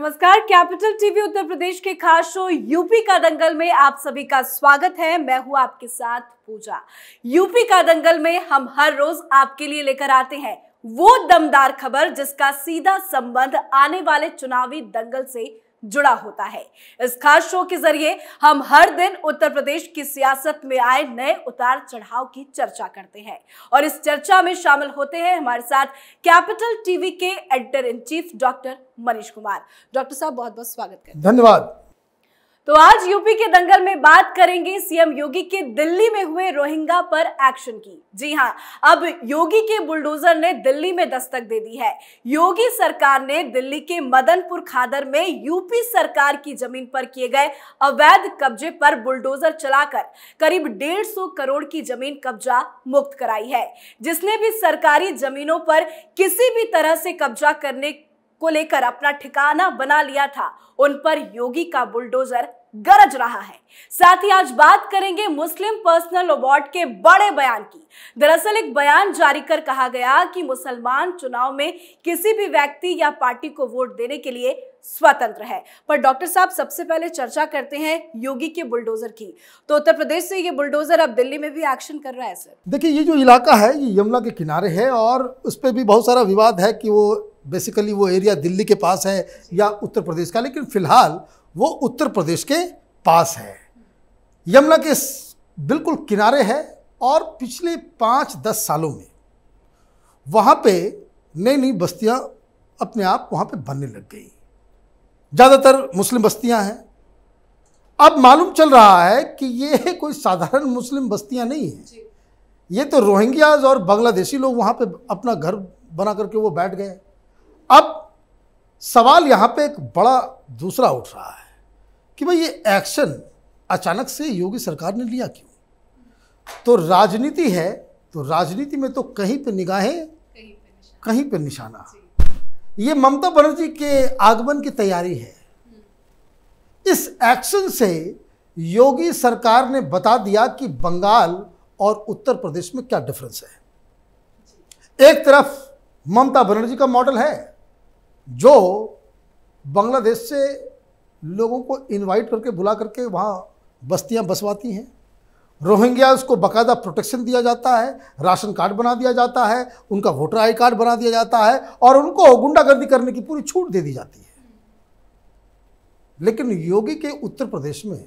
नमस्कार, capital TV Uttar Pradesh के खास शो यूपी का दंगल में आप सभी का स्वागत है। मैं हूं आपके साथ पूजा। यूपी का दंगल में हम हर रोज आपके लिए लेकर आते हैं वो दमदार खबर जिसका सीधा संबंध आने वाले चुनावी दंगल से जुड़ा होता है। इस खास शो के जरिए हम हर दिन उत्तर प्रदेश की सियासत में आए नए उतार चढ़ाव की चर्चा करते हैं और इस चर्चा में शामिल होते हैं हमारे साथ कैपिटल टीवी के editor in chief doctor Manish Kumar. Doctor साहब, बहुत बहुत स्वागत करते हैं। धन्यवाद। तो आज यूपी के दंगल में बात करेंगे सीएम योगी के दिल्ली में हुए रोहिंग्या पर एक्शन की। जी हां, अब योगी के बुलडोजर ने दिल्ली में दस्तक दे दी है। योगी सरकार ने दिल्ली के मदनपुर खादर में यूपी सरकार की जमीन पर किए गए अवैध कब्जे पर बुलडोजर चलाकर करीब 150 करोड़ की जमीन कब्जा मुक्त कराई है। जिसने भी सरकारी जमीनों पर किसी भी तरह से कब्जा करने को लेकर अपना ठिकाना बना लिया था, उन पर योगी का बुलडोजर गरज रहा है। साथ ही आज बात करेंगे मुस्लिम पर्सनल अवार्ड के बड़े बयान की। दरअसल एक बयान जारी कर कहा गया कि मुसलमान चुनाव में किसी भी व्यक्ति या पार्टी को वोट देने के लिए स्वतंत्र है। पर डॉक्टर साहब, सबसे पहले चर्चा करते हैं योगी के बुलडोजर की। तो उत्तर प्रदेश से ये बुलडोजर अब दिल्ली में भी एक्शन कर रहा है सर। देखिए, ये जो इलाका है ये यमुना के किनारे है और उस पर भी बहुत सारा विवाद है कि वो बेसिकली वो एरिया दिल्ली के पास है या उत्तर प्रदेश का, लेकिन फिलहाल वो उत्तर प्रदेश के पास है। यमुना के बिल्कुल किनारे है और पिछले 5-10 सालों में वहाँ पे नई नई बस्तियाँ अपने आप वहाँ पे बनने लग गई। ज़्यादातर मुस्लिम बस्तियाँ हैं। अब मालूम चल रहा है कि ये कोई साधारण मुस्लिम बस्तियाँ नहीं हैं। ये तो रोहिंग्याज और बांग्लादेशी लोग वहाँ पे अपना घर बना करके वो बैठ गए। अब सवाल यहाँ पे एक बड़ा दूसरा उठ रहा है कि भाई ये एक्शन अचानक से योगी सरकार ने लिया क्यों? तो राजनीति है, तो राजनीति में तो कहीं पे निगाहें कहीं पे निशाना। ये ममता बनर्जी के आगमन की तैयारी है। इस एक्शन से योगी सरकार ने बता दिया कि बंगाल और उत्तर प्रदेश में क्या डिफरेंस है। एक तरफ ममता बनर्जी का मॉडल है जो बांग्लादेश से लोगों को इनवाइट करके बुला करके वहाँ बस्तियाँ बसवाती हैं। रोहिंग्याज को बाकायदा प्रोटेक्शन दिया जाता है, राशन कार्ड बना दिया जाता है, उनका वोटर आई कार्ड बना दिया जाता है और उनको गुंडागर्दी करने की पूरी छूट दे दी जाती है। लेकिन योगी के उत्तर प्रदेश में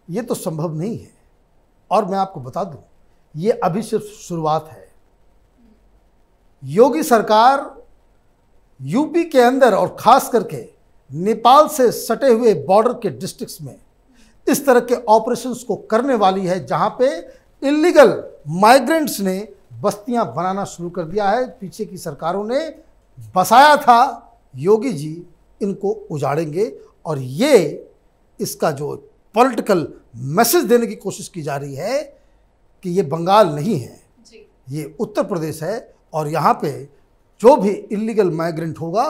ये तो संभव नहीं है। और मैं आपको बता दूं, ये अभी सिर्फ शुरुआत है। योगी सरकार यूपी के अंदर और खास करके नेपाल से सटे हुए बॉर्डर के डिस्ट्रिक्ट्स में इस तरह के ऑपरेशंस को करने वाली है, जहां पे इलीगल माइग्रेंट्स ने बस्तियां बनाना शुरू कर दिया है। पीछे की सरकारों ने बसाया था, योगी जी इनको उजाड़ेंगे और ये इसका जो पॉलिटिकल मैसेज देने की कोशिश की जा रही है कि ये बंगाल नहीं है, ये उत्तर प्रदेश है और यहाँ पे जो भी इलीगल माइग्रेंट होगा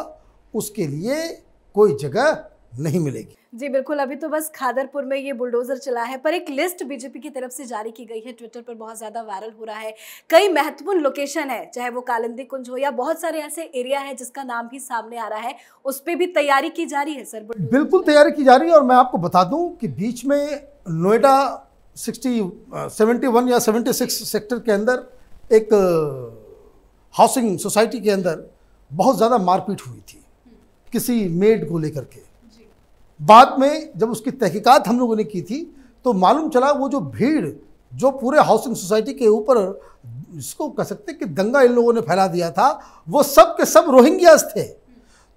उसके लिए कोई जगह नहीं मिलेगी। जी बिल्कुल, अभी तो बस खादरपुर में ये बुलडोजर चला है, पर एक लिस्ट बीजेपी की तरफ से जारी की गई है, ट्विटर पर बहुत ज्यादा वायरल हो रहा है। कई महत्वपूर्ण लोकेशन है, चाहे वो कालिंदी कुंज हो या बहुत सारे ऐसे एरिया है जिसका नाम भी सामने आ रहा है, उस पर भी तैयारी की जा रही है सर। बिल्कुल तैयारी की जा रही है और मैं आपको बता दूं कि बीच में नोएडा 71 या 76 सेक्टर के अंदर एक हाउसिंग सोसाइटी के अंदर बहुत ज़्यादा मारपीट हुई थी किसी मेड को लेकर के। बाद में जब उसकी तहकीकात हम लोगों ने की थी तो मालूम चला वो जो भीड़ जो पूरे हाउसिंग सोसाइटी के ऊपर, इसको कह सकते हैं कि दंगा इन लोगों ने फैला दिया था, वो सब के सब रोहिंग्यास थे।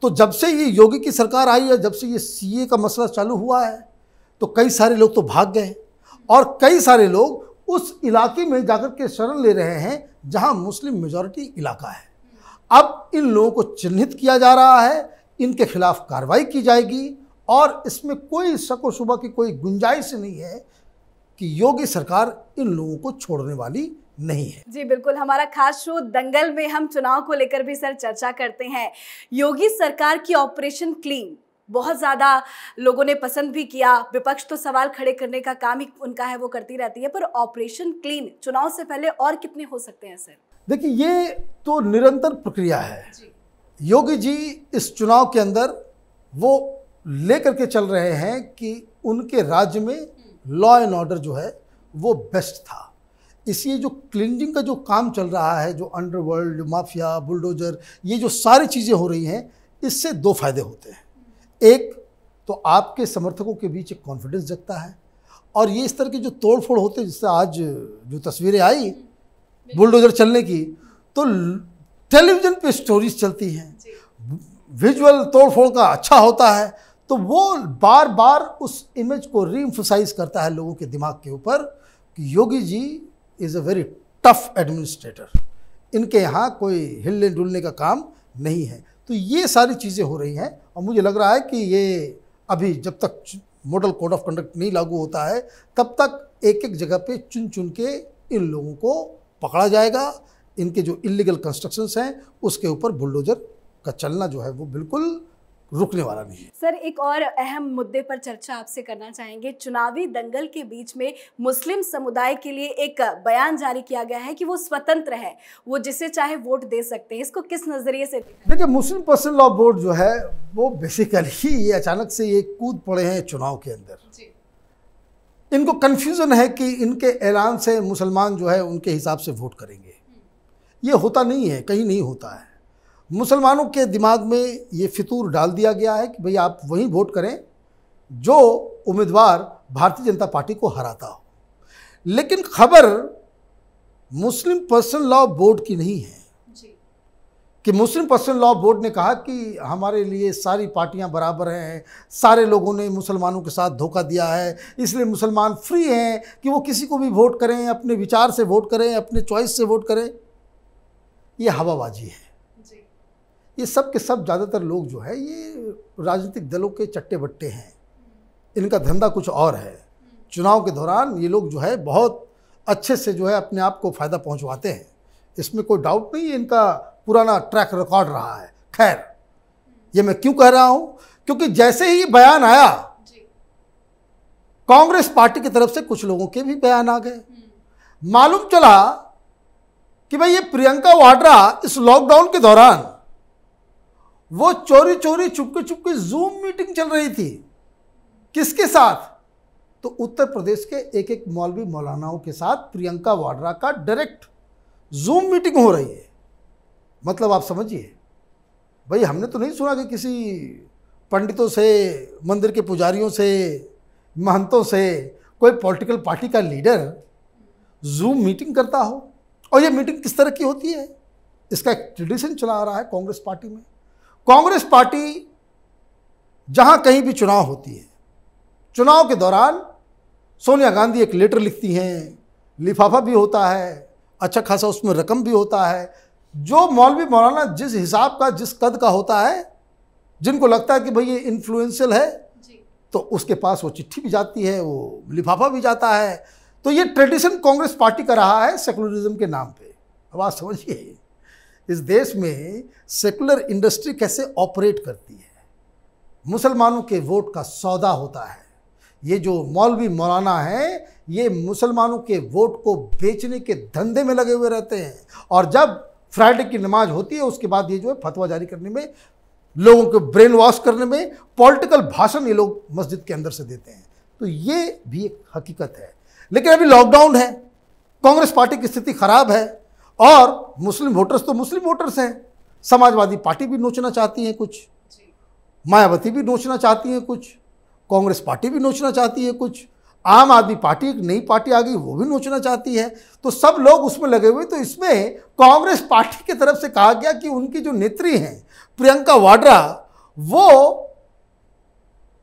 तो जब से ये योगी की सरकार आई है, जब से ये सीए का मसला चालू हुआ है, तो कई सारे लोग तो भाग गए और कई सारे लोग उस इलाके में जाकर के शरण ले रहे हैं जहां मुस्लिम मेजॉरिटी इलाका है। अब इन लोगों को चिन्हित किया जा रहा है, इनके खिलाफ कार्रवाई की जाएगी और इसमें कोई शक व शुबा की कोई गुंजाइश नहीं है कि योगी सरकार इन लोगों को छोड़ने वाली नहीं है। जी बिल्कुल, हमारा खास शो दंगल में हम चुनाव को लेकर भी सर चर्चा करते हैं। योगी सरकार की ऑपरेशन क्लीन बहुत ज़्यादा लोगों ने पसंद भी किया। विपक्ष तो सवाल खड़े करने का काम ही उनका है, वो करती रहती है, पर ऑपरेशन क्लीन चुनाव से पहले और कितने हो सकते हैं सर? देखिए, ये तो निरंतर प्रक्रिया है। योगी जी इस चुनाव के अंदर वो लेकर के चल रहे हैं कि उनके राज्य में लॉ एंड ऑर्डर जो है वो बेस्ट था। इसलिए जो क्लींजिंग का जो काम चल रहा है, जो अंडरवर्ल्ड, माफिया, बुलडोजर, ये जो सारी चीज़ें हो रही हैं, इससे दो फायदे होते हैं। एक तो आपके समर्थकों के बीच एक कॉन्फिडेंस जगता है, और ये इस तरह के जो तोड़ फोड़ होते हैं, जिससे आज जो तस्वीरें आई बुलडोजर चलने की, तो टेलीविज़न पे स्टोरीज चलती हैं, विजुअल तोड़ फोड़ का अच्छा होता है, तो वो बार बार उस इमेज को रीएम्फसाइज करता है लोगों के दिमाग के ऊपर कि Yogi ji is a very tough administrator, इनके यहाँ कोई हिलने डुलने का काम नहीं है। तो ये सारी चीज़ें हो रही हैं, और मुझे लग रहा है कि ये अभी जब तक मॉडल कोड ऑफ कंडक्ट नहीं लागू होता है, तब तक एक एक जगह पे चुन चुन के इन लोगों को पकड़ा जाएगा। इनके जो इलीगल कंस्ट्रक्शंस हैं उसके ऊपर बुलडोजर का चलना जो है वो बिल्कुल रुकने वाला नहीं है। सर, एक और अहम मुद्दे पर चर्चा आपसे करना चाहेंगे। चुनावी दंगल के बीच में मुस्लिम समुदाय के लिए एक बयान जारी किया गया है कि वो स्वतंत्र है, वो जिसे चाहे वोट दे सकते हैं। इसको किस नजरिए से देखिए, मुस्लिम पर्सनल लॉ बोर्ड जो है वो बेसिकली ये अचानक से ये कूद पड़े हैं चुनाव के अंदर। इनको कन्फ्यूजन है कि इनके ऐलान से मुसलमान जो है उनके हिसाब से वोट करेंगे। ये होता नहीं है, कहीं नहीं होता है। मुसलमानों के दिमाग में ये फितूर डाल दिया गया है कि भाई आप वहीं वोट करें जो उम्मीदवार भारतीय जनता पार्टी को हराता हो। लेकिन खबर मुस्लिम पर्सनल लॉ बोर्ड की नहीं है कि मुस्लिम पर्सनल लॉ बोर्ड ने कहा कि हमारे लिए सारी पार्टियां बराबर हैं, सारे लोगों ने मुसलमानों के साथ धोखा दिया है, इसलिए मुसलमान फ्री हैं कि वो किसी को भी वोट करें, अपने विचार से वोट करें, अपने चॉइस से वोट करें। ये हवाबाजी है। ये सब के सब ज़्यादातर लोग जो है ये राजनीतिक दलों के चट्टे बट्टे हैं, इनका धंधा कुछ और है। चुनाव के दौरान ये लोग जो है बहुत अच्छे से जो है अपने आप को फ़ायदा पहुंचवाते हैं, इसमें कोई डाउट नहीं है। इनका पुराना ट्रैक रिकॉर्ड रहा है। खैर, ये मैं क्यों कह रहा हूं, क्योंकि जैसे ही बयान आया कांग्रेस पार्टी की तरफ से कुछ लोगों के भी बयान आ गए। मालूम चला कि भाई ये प्रियंका वाड्रा इस लॉकडाउन के दौरान वो चोरी चोरी चुपके चुपके जूम मीटिंग चल रही थी। किसके साथ? तो उत्तर प्रदेश के एक एक मौलवी मौलानाओं के साथ प्रियंका वाड्रा का डायरेक्ट जूम मीटिंग हो रही है। मतलब आप समझिए, भाई हमने तो नहीं सुना कि किसी पंडितों से, मंदिर के पुजारियों से, महंतों से कोई पॉलिटिकल पार्टी का लीडर जूम मीटिंग करता हो। और ये मीटिंग किस तरह की होती है, इसका एक ट्रेडिशन चला आ रहा है कांग्रेस पार्टी में। कांग्रेस पार्टी जहां कहीं भी चुनाव होती है, चुनाव के दौरान सोनिया गांधी एक लेटर लिखती हैं, लिफाफा भी होता है, अच्छा खासा उसमें रकम भी होता है। जो मौलवी मौलाना जिस हिसाब का, जिस कद का होता है, जिनको लगता है कि भाई ये इन्फ्लुएंशियल है, तो उसके पास वो चिट्ठी भी जाती है, वो लिफाफा भी जाता है। तो ये ट्रेडिशन कांग्रेस पार्टी का रहा है सेकुलरिज्म के नाम पे। अब आप समझिए इस देश में सेकुलर इंडस्ट्री कैसे ऑपरेट करती है। मुसलमानों के वोट का सौदा होता है। ये जो मौलवी मौलाना हैं, ये मुसलमानों के वोट को बेचने के धंधे में लगे हुए रहते हैं। और जब फ्राइडे की नमाज होती है उसके बाद ये जो है फतवा जारी करने में, लोगों को ब्रेन वॉश करने में, पॉलिटिकल भाषण ये लोग मस्जिद के अंदर से देते हैं। तो ये भी एक हकीकत है। लेकिन अभी लॉकडाउन है, कांग्रेस पार्टी की स्थिति खराब है, और मुस्लिम वोटर्स तो मुस्लिम वोटर्स हैं। समाजवादी पार्टी भी नोचना चाहती है कुछ, मायावती भी नोचना चाहती है कुछ, कांग्रेस पार्टी भी नोचना चाहती है कुछ, आम आदमी पार्टी एक नई पार्टी आ गई वो भी नोचना चाहती है। तो सब लोग उसमें लगे हुए। तो इसमें कांग्रेस पार्टी की तरफ से कहा गया कि उनकी जो नेत्री हैं प्रियंका वाड्रा, वो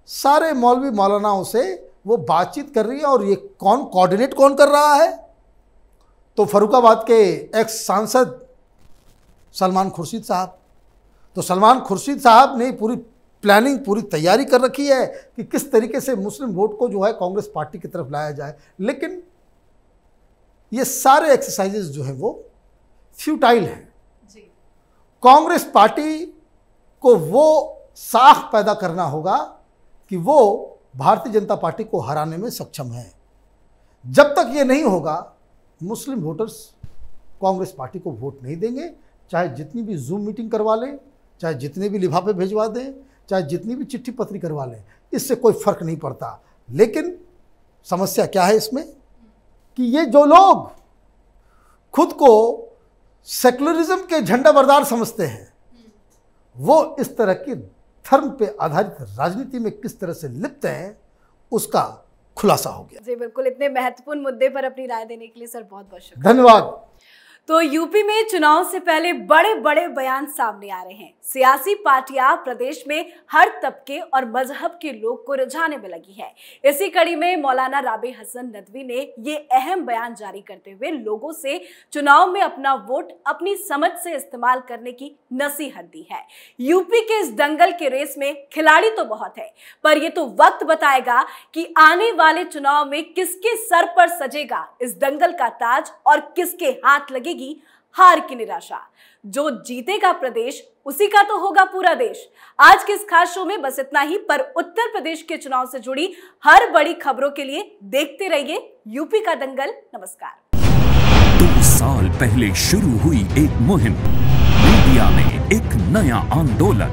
सारे मौलवी मौलानाओं से वो बातचीत कर रही है। और ये कौन कोऑर्डिनेट कौन कर रहा है? तो फर्रुखाबाद के एक्स सांसद सलमान खुर्शीद साहब। तो सलमान खुर्शीद साहब ने पूरी प्लानिंग, पूरी तैयारी कर रखी है कि किस तरीके से मुस्लिम वोट को जो है कांग्रेस पार्टी की तरफ लाया जाए। लेकिन ये सारे एक्सरसाइजेस जो हैं वो फ्यूटाइल हैं। कांग्रेस पार्टी को वो साख पैदा करना होगा कि वो भारतीय जनता पार्टी को हराने में सक्षम है। जब तक ये नहीं होगा, मुस्लिम वोटर्स कांग्रेस पार्टी को वोट नहीं देंगे, चाहे जितनी भी जूम मीटिंग करवा लें, चाहे जितने भी लिफाफे भिजवा दें, चाहे जितनी भी चिट्ठी पत्री करवा लें, इससे कोई फर्क नहीं पड़ता। लेकिन समस्या क्या है इसमें कि ये जो लोग खुद को सेकुलरिज्म के झंडा बरदार समझते हैं, वो इस तरह की धर्म पे आधारित राजनीति में किस तरह से लिप्त हैं, उसका खुलासा हो गया। जी बिल्कुल, इतने महत्वपूर्ण मुद्दे पर अपनी राय देने के लिए सर बहुत बहुत शुक्रिया। धन्यवाद। तो यूपी में चुनाव से पहले बड़े बड़े बयान सामने आ रहे हैं। सियासी पार्टियां प्रदेश में हर तबके और मजहब के लोग को रिझाने में लगी है। इसी कड़ी में मौलाना राबी हसन नदवी ने ये अहम बयान जारी करते हुए लोगों से चुनाव में अपना वोट अपनी समझ से इस्तेमाल करने की नसीहत दी है। यूपी के इस दंगल के रेस में खिलाड़ी तो बहुत है, पर ये तो वक्त बताएगा कि आने वाले चुनाव में किसके सर पर सजेगा इस दंगल का ताज और किसके हाथ लगेगी हार की निराशा। जो जीतेगा प्रदेश, उसी का तो होगा पूरा देश। आज के इस खास शो में बस इतना ही, पर उत्तर प्रदेश के चुनाव से जुड़ी हर बड़ी खबरों के लिए देखते रहिए यूपी का दंगल। नमस्कार। 2 साल पहले शुरू हुई एक मुहिम, मीडिया में एक नया आंदोलन,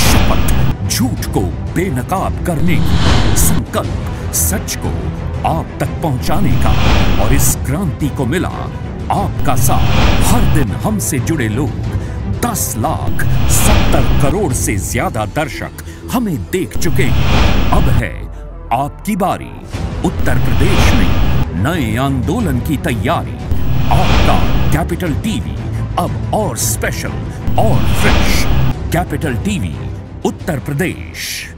शपथ झूठ को बेनकाब करने की, संकल्प सच को आप तक पहुंचाने का, और इस क्रांति को मिला आपका साथ। हर दिन हमसे जुड़े लोग, 10,70 करोड़ से ज्यादा दर्शक हमें देख चुके हैं। अब है आपकी बारी। उत्तर प्रदेश में नए आंदोलन की तैयारी। आपका कैपिटल टीवी अब और स्पेशल और fresh. Capital TV Uttar Pradesh.